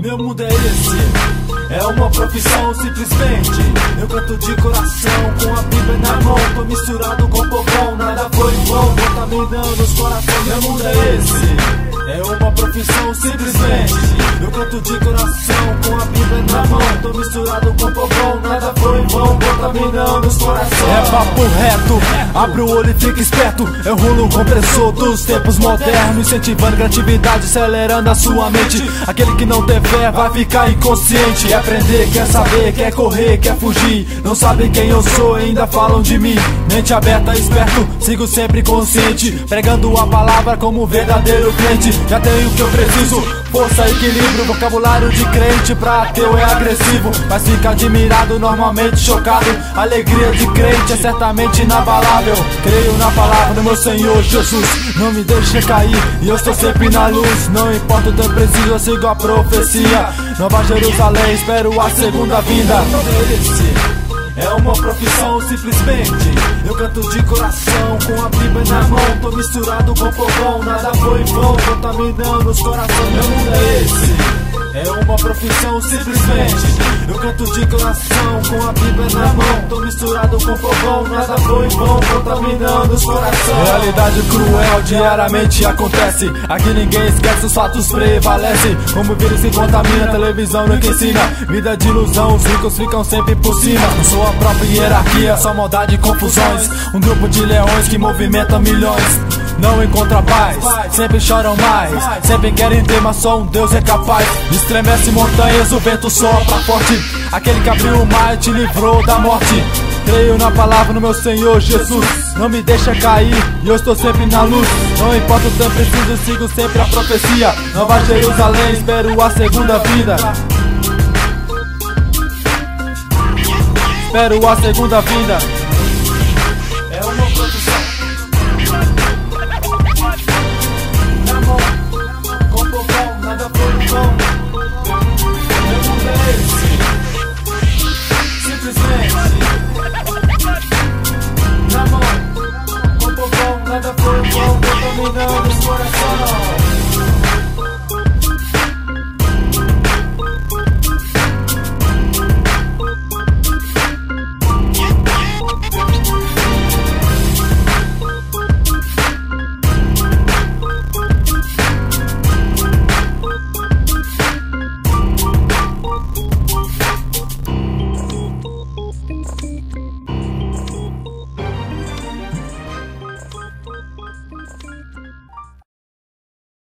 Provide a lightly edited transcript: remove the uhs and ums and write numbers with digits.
Meu mundo é esse, é uma profissão simplesmente. Eu canto de coração, com a Bíblia na mão. Tô misturado com povão, nada foi em vão, contaminando os corações. Meu mundo é esse, é uma profissão simplesmente. Eu canto de coração, com a Bíblia na mão. Tô misturado com povão, nada foi em vão, contaminando os corações. É papo reto, abre o olho e fica esperto. Eu rolo o compressor dos tempos modernos, incentivando criatividade, acelerando a sua mente. Aquele que não tem fé vai ficar inconsciente. Quer aprender, quer saber, quer correr, quer fugir. Não sabe quem eu sou, ainda falam de mim. Mente aberta, esperto, sigo sempre consciente, pregando a palavra como verdadeiro crente. Já tenho o que eu preciso, força, equilíbrio, vocabulário de crente. Pra ateu é agressivo, mas fica admirado, normalmente chocado. Alegria de crente é certamente inabalável. Creio na palavra do meu Senhor Jesus, não me deixe cair e eu estou sempre na luz. Não importa o tempo preciso, eu sigo a profecia. Nova Jerusalém, espero a segunda vinda. É uma profissão simplesmente. Eu canto de coração, com a Bíblia na mão. Tô misturado com povão, nada foi em vão, contaminando os corações. Meu mundo é esse, é uma profissão simplesmente. Eu canto de coração, com a Bíblia na mão. Tô misturado com povão, nada foi em vão, contaminando os corações. Realidade cruel diariamente acontece. Aqui ninguém esquece, os fatos prevalecem. Como vírus que contamina, televisão nunca ensina. Vida de ilusão, os ricos ficam sempre por cima. Não sou a própria hierarquia, só maldade e confusões. Um grupo de leões que movimenta milhões. Não encontra paz, sempre choram mais. Sempre querem ter, mas só um Deus é capaz. Estremece montanhas, o vento sopra forte. Aquele que abriu o mar e te livrou da morte. Creio na palavra do meu Senhor Jesus, não me deixa cair e eu estou sempre na luz. Não importa o tempo preciso, sigo sempre a profecia. Nova Jerusalém, espero a segunda vinda. Espero a segunda vinda. É uma profissão. Na mão, com povão, nada foi em vão. Meu mundo é esse, simplesmente. Na mão, com povão, nada foi em vão, contaminando